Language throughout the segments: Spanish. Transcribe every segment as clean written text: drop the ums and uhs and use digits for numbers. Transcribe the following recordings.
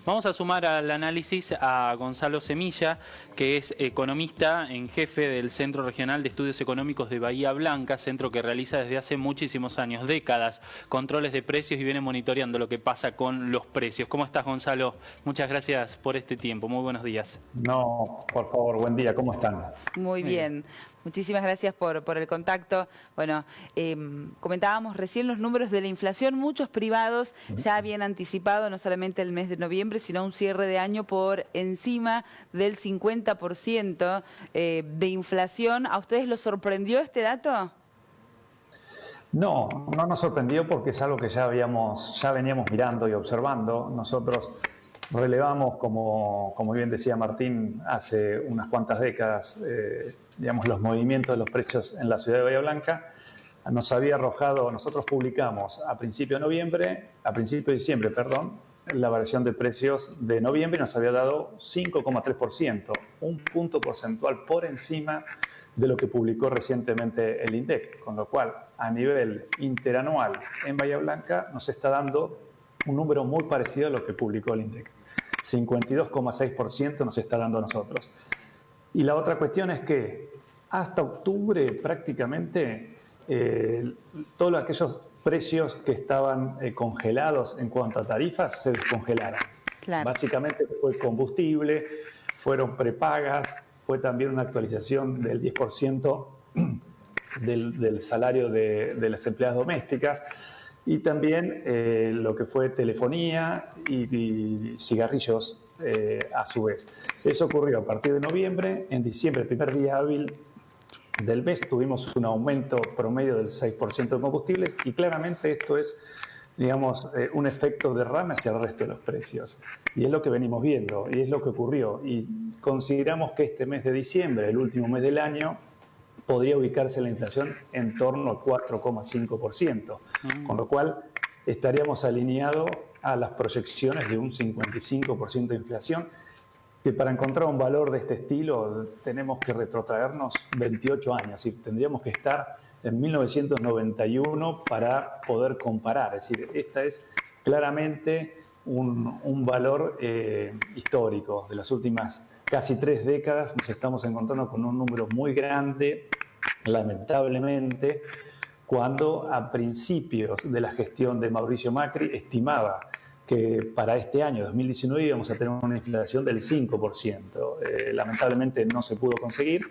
Vamos a sumar al análisis a Gonzalo Semilla, que es economista en jefe del Centro Regional de Estudios Económicos de Bahía Blanca, centro que realiza desde hace muchísimos años, décadas, controles de precios y viene monitoreando lo que pasa con los precios. ¿Cómo estás, Gonzalo? Muchas gracias por este tiempo. Muy buenos días. No, por favor, buen día. ¿Cómo están? Muy bien. Muchísimas gracias por el contacto. Bueno, comentábamos recién los números de la inflación. Muchos privados ya habían anticipado no solamente el mes de noviembre, sino un cierre de año por encima del 50% de inflación. ¿A ustedes los sorprendió este dato? No nos sorprendió porque es algo que ya veníamos mirando y observando. Nosotros relevamos, como bien decía Martín, hace unas cuantas décadas, digamos, los movimientos de los precios en la ciudad de Bahía Blanca. Nos había arrojado, nosotros publicamos a principio de diciembre, la variación de precios de noviembre y nos había dado 5,3%, un punto porcentual por encima de lo que publicó recientemente el INDEC, con lo cual a nivel interanual en Bahía Blanca nos está dando un número muy parecido a lo que publicó el INDEC. 52,6% nos está dando a nosotros. Y la otra cuestión es que hasta octubre prácticamente todos aquellos precios que estaban congelados en cuanto a tarifas se descongelaron. Claro. Básicamente fue combustible, fueron prepagas, fue también una actualización del 10% del salario de las empleadas domésticas y también lo que fue telefonía y cigarrillos a su vez. Eso ocurrió a partir de noviembre. En diciembre, el primer día hábil del mes, tuvimos un aumento promedio del 6% de combustibles y claramente esto es, digamos, un efecto derrame hacia el resto de los precios. Y es lo que venimos viendo y es lo que ocurrió. Y consideramos que este mes de diciembre, el último mes del año, podría ubicarse la inflación en torno al 4,5%, con lo cual estaríamos alineados a las proyecciones de un 55% de inflación, que para encontrar un valor de este estilo tenemos que retrotraernos 28 años, y tendríamos que estar en 1991 para poder comparar. Es decir, esta es claramente un valor histórico. De las últimas casi 3 décadas nos estamos encontrando con un número muy grande, lamentablemente, cuando a principios de la gestión de Mauricio Macri estimaba que para este año, 2019, íbamos a tener una inflación del 5%. Lamentablemente no se pudo conseguir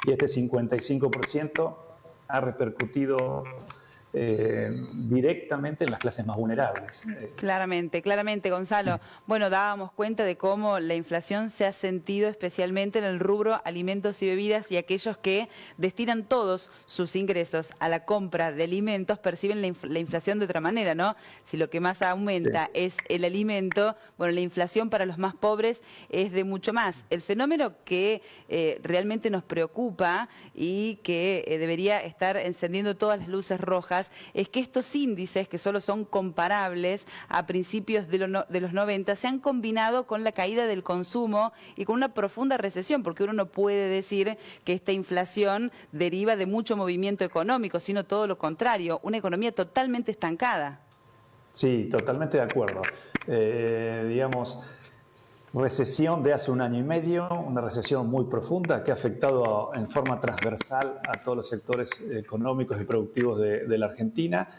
y este 55% ha repercutido directamente en las clases más vulnerables. Claramente, Gonzalo. Bueno, dábamos cuenta de cómo la inflación se ha sentido especialmente en el rubro alimentos y bebidas, y aquellos que destinan todos sus ingresos a la compra de alimentos perciben la inflación de otra manera, ¿no? Si lo que más aumenta es el alimento, bueno, la inflación para los más pobres es de mucho más. El fenómeno que realmente nos preocupa y que debería estar encendiendo todas las luces rojas es que estos índices, que solo son comparables a principios de los 90, se han combinado con la caída del consumo y con una profunda recesión, porque uno no puede decir que esta inflación deriva de mucho movimiento económico, sino todo lo contrario, una economía totalmente estancada. Sí, totalmente de acuerdo. Digamos, recesión de hace 1 año y medio, una recesión muy profunda que ha afectado en forma transversal a todos los sectores económicos y productivos de la Argentina.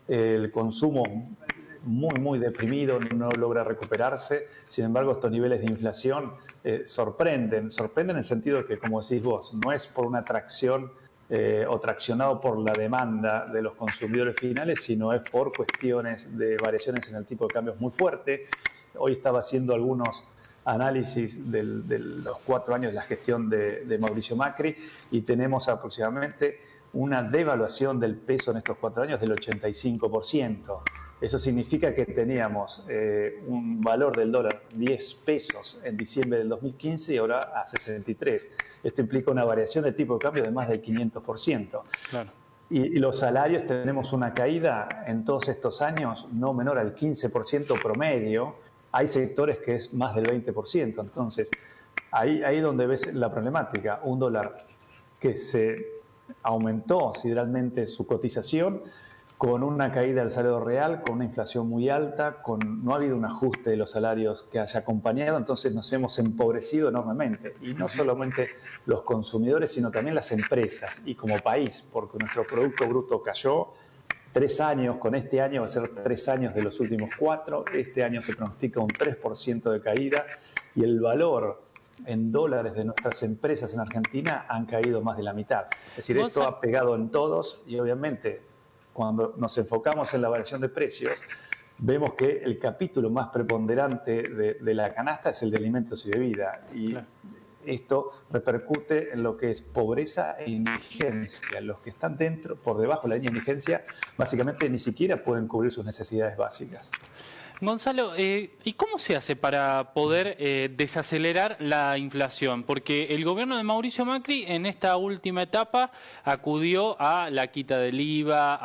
El consumo muy deprimido, no logra recuperarse. Sin embargo, estos niveles de inflación sorprenden en el sentido de que, como decís vos, no es por una atracción o traccionado por la demanda de los consumidores finales, sino es por cuestiones de variaciones en el tipo de cambios muy fuerte. Hoy estaba haciendo algunos análisis de los 4 años de la gestión de Mauricio Macri y tenemos aproximadamente una devaluación del peso en estos 4 años del 85%. Eso significa que teníamos un valor del dólar 10 pesos en diciembre del 2015 y ahora a 63. Esto implica una variación de tipo de cambio de más del 500%. Claro. Y los salarios, tenemos una caída en todos estos años no menor al 15% promedio. Hay sectores que es más del 20%. Entonces, ahí donde ves la problemática. Un dólar que se aumentó sideralmente su cotización, con una caída del salario real, con una inflación muy alta, no ha habido un ajuste de los salarios que haya acompañado, entonces nos hemos empobrecido enormemente. Y no solamente los consumidores, sino también las empresas y como país, porque nuestro Producto Bruto cayó 3 años, con este año va a ser 3 años de los últimos 4, este año se pronostica un 3% de caída y el valor en dólares de nuestras empresas en Argentina han caído más de la mitad. Es decir, esto ha pegado en todos y obviamente cuando nos enfocamos en la variación de precios, vemos que el capítulo más preponderante de la canasta es el de alimentos y bebida. Y claro, esto repercute en lo que es pobreza e indigencia. Los que están por debajo de la línea de indigencia, básicamente ni siquiera pueden cubrir sus necesidades básicas. Gonzalo, ¿y cómo se hace para poder desacelerar la inflación? Porque el gobierno de Mauricio Macri en esta última etapa acudió a la quita del IVA,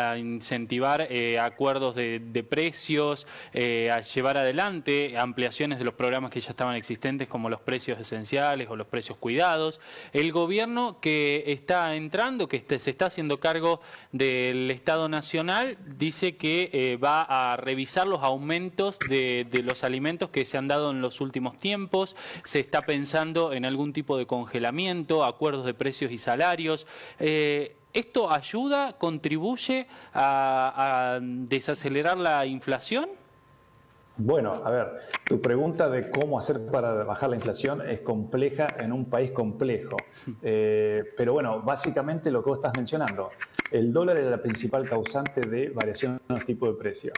a incentivar acuerdos de precios, a llevar adelante ampliaciones de los programas que ya estaban existentes como los precios esenciales o los precios cuidados. El gobierno que está entrando, que se está haciendo cargo del Estado Nacional, dice que va a revisar los aumentos de los alimentos que se han dado en los últimos tiempos. Se está pensando en algún tipo de congelamiento, acuerdos de precios y salarios. ¿Esto ayuda, contribuye a desacelerar la inflación? Bueno, a ver, tu pregunta de cómo hacer para bajar la inflación es compleja en un país complejo. Pero bueno, básicamente lo que vos estás mencionando, el dólar era la principal causante de variación en los tipos de precios.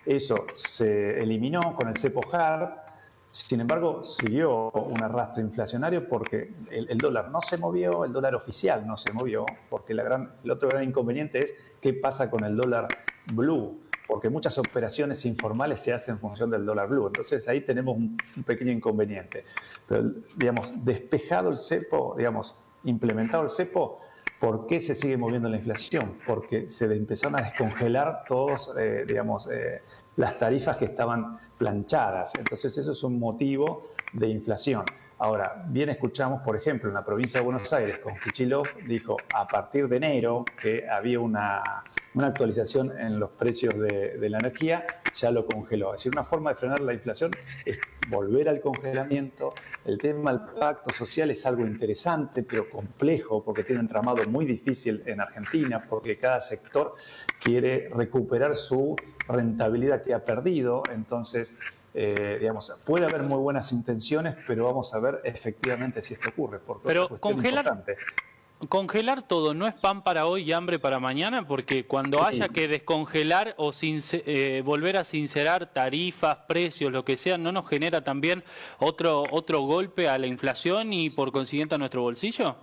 Eso se eliminó con el cepo hard, sin embargo siguió un arrastre inflacionario porque el dólar no se movió, el dólar oficial no se movió, porque el otro gran inconveniente es qué pasa con el dólar blue, porque muchas operaciones informales se hacen en función del dólar blue. Entonces ahí tenemos un pequeño inconveniente. Pero, digamos, despejado el cepo, digamos, implementado el cepo, ¿por qué se sigue moviendo la inflación? Porque se empezaron a descongelar todos, las tarifas que estaban planchadas. Entonces eso es un motivo de inflación. Ahora, bien escuchamos, por ejemplo, en la provincia de Buenos Aires, con Kicillof dijo a partir de enero que había una actualización en los precios de la energía, ya lo congeló. Es decir, una forma de frenar la inflación es volver al congelamiento. El tema del pacto social es algo interesante, pero complejo, porque tiene un entramado muy difícil en Argentina, porque cada sector quiere recuperar su rentabilidad que ha perdido. Entonces, puede haber muy buenas intenciones, pero vamos a ver efectivamente si esto ocurre. Porque pero congelar todo no es pan para hoy y hambre para mañana, porque cuando haya que descongelar o volver a sincerar tarifas, precios, lo que sea, ¿no nos genera también otro golpe a la inflación y por consiguiente a nuestro bolsillo?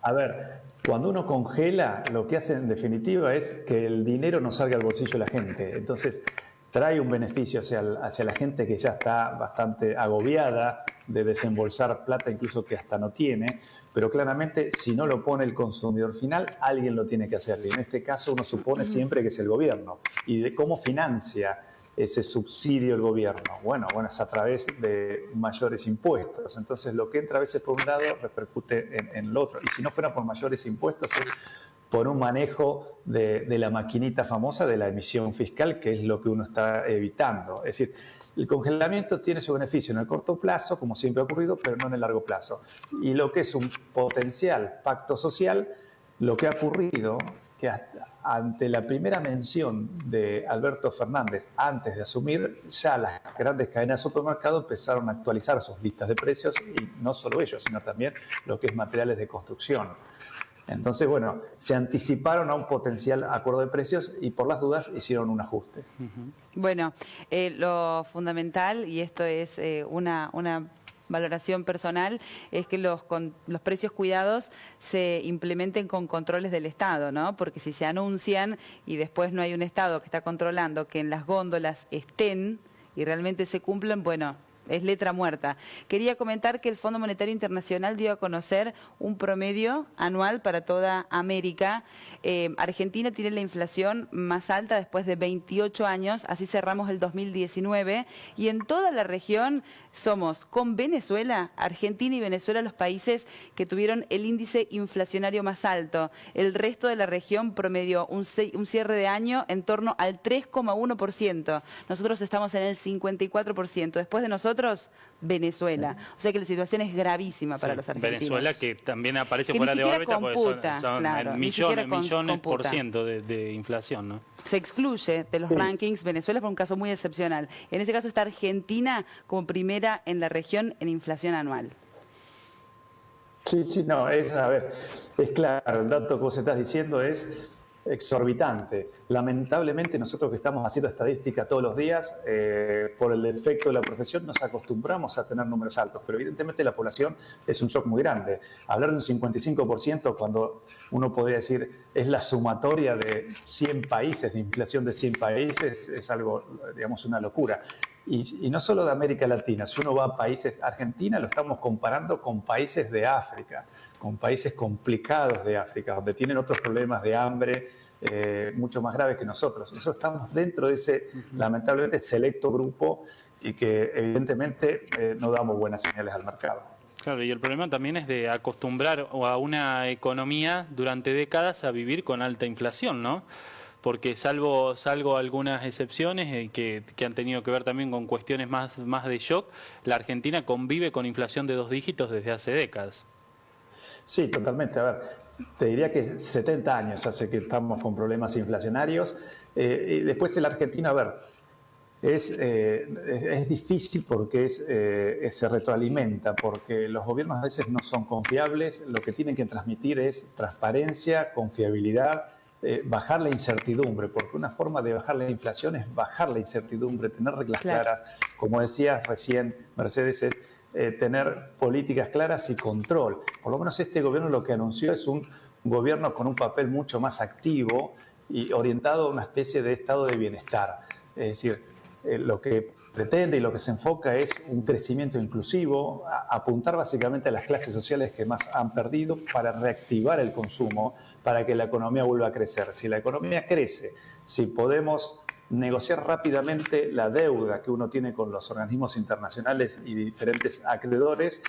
A ver, cuando uno congela, lo que hace en definitiva es que el dinero no salga al bolsillo de la gente. Entonces, trae un beneficio hacia la gente que ya está bastante agobiada de desembolsar plata, incluso que hasta no tiene, pero claramente si no lo pone el consumidor final, alguien lo tiene que hacer. Y en este caso uno supone siempre que es el gobierno. ¿Y de cómo financia ese subsidio el gobierno? Bueno, es a través de mayores impuestos. Entonces lo que entra a veces por un lado repercute en el otro. Y si no fuera por mayores impuestos es por un manejo de la maquinita famosa de la emisión fiscal, que es lo que uno está evitando. Es decir, el congelamiento tiene su beneficio en el corto plazo, como siempre ha ocurrido, pero no en el largo plazo. Y lo que es un potencial pacto social, lo que ha ocurrido, que ante la primera mención de Alberto Fernández, antes de asumir, ya las grandes cadenas de supermercado empezaron a actualizar sus listas de precios, y no solo ellos, sino también lo que es materiales de construcción. Entonces, bueno, se anticiparon a un potencial acuerdo de precios y por las dudas hicieron un ajuste. Bueno, lo fundamental, y esto es una valoración personal, es que los precios cuidados se implementen con controles del Estado, ¿no? Porque si se anuncian y después no hay un Estado que está controlando que en las góndolas estén y realmente se cumplan, bueno, es letra muerta. Quería comentar que el Fondo Monetario Internacional dio a conocer un promedio anual para toda América. Argentina tiene la inflación más alta después de 28 años, así cerramos el 2019, y en toda la región somos, con Venezuela, Argentina y Venezuela, los países que tuvieron el índice inflacionario más alto. El resto de la región promedió un cierre de año en torno al 3,1%. Nosotros estamos en el 54%. Después de nosotros, Venezuela. O sea que la situación es gravísima para los argentinos. Venezuela, que también aparece que fuera de órbita, computa, porque son claro, millones por ciento de inflación, ¿no? Se excluye de los rankings Venezuela por un caso muy excepcional. En este caso está Argentina como primera en la región en inflación anual. Sí, no, es claro, el dato que vos estás diciendo es exorbitante. Lamentablemente nosotros que estamos haciendo estadística todos los días, por el defecto de la profesión nos acostumbramos a tener números altos, pero evidentemente la población es un shock muy grande. Hablar de un 55% cuando uno podría decir es la sumatoria de 100 países, de inflación de 100 países, es algo, digamos, una locura. Y no solo de América Latina, si uno va a países, Argentina lo estamos comparando con países de África, con países complicados de África, donde tienen otros problemas de hambre mucho más graves que nosotros. Nosotros estamos dentro de ese, lamentablemente, selecto grupo y que evidentemente no damos buenas señales al mercado. Claro, y el problema también es de acostumbrar a una economía durante décadas a vivir con alta inflación, ¿no? Porque salvo algunas excepciones que han tenido que ver también con cuestiones más de shock, la Argentina convive con inflación de 2 dígitos desde hace décadas. Sí, totalmente. A ver, te diría que 70 años hace que estamos con problemas inflacionarios. Y después en la Argentina, a ver, es difícil porque se retroalimenta, porque los gobiernos a veces no son confiables, lo que tienen que transmitir es transparencia, confiabilidad, bajar la incertidumbre, porque una forma de bajar la inflación es bajar la incertidumbre, tener reglas claras, como decías recién, Mercedes, es tener políticas claras y control. Por lo menos este gobierno lo que anunció es un gobierno con un papel mucho más activo y orientado a una especie de estado de bienestar. Es decir, lo que pretende y lo que se enfoca es un crecimiento inclusivo, apuntar básicamente a las clases sociales que más han perdido para reactivar el consumo, para que la economía vuelva a crecer. Si la economía crece, si podemos negociar rápidamente la deuda que uno tiene con los organismos internacionales y diferentes acreedores,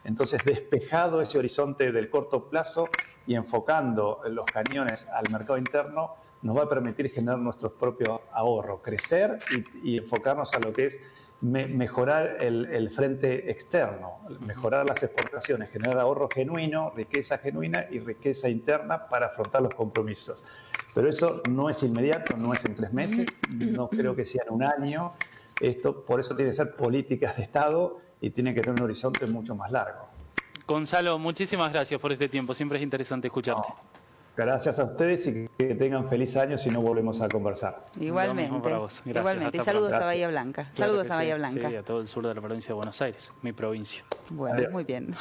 entonces despejado ese horizonte del corto plazo y enfocando los cañones al mercado interno, nos va a permitir generar nuestros propios ahorros, crecer y enfocarnos a lo que es mejorar el frente externo, mejorar las exportaciones, generar ahorro genuino, riqueza genuina y riqueza interna para afrontar los compromisos. Pero eso no es inmediato, no es en 3 meses, no creo que sea en un año. Por eso tiene que ser políticas de Estado y tiene que tener un horizonte mucho más largo. Gonzalo, muchísimas gracias por este tiempo, siempre es interesante escucharte. Gracias a ustedes y que tengan feliz año si no volvemos a conversar. Igualmente. Para vos. Gracias. Igualmente. Y saludos a Bahía Blanca. Claro saludos a sí. Bahía Blanca. Sí, a todo el sur de la provincia de Buenos Aires, mi provincia. Bueno, muy bien.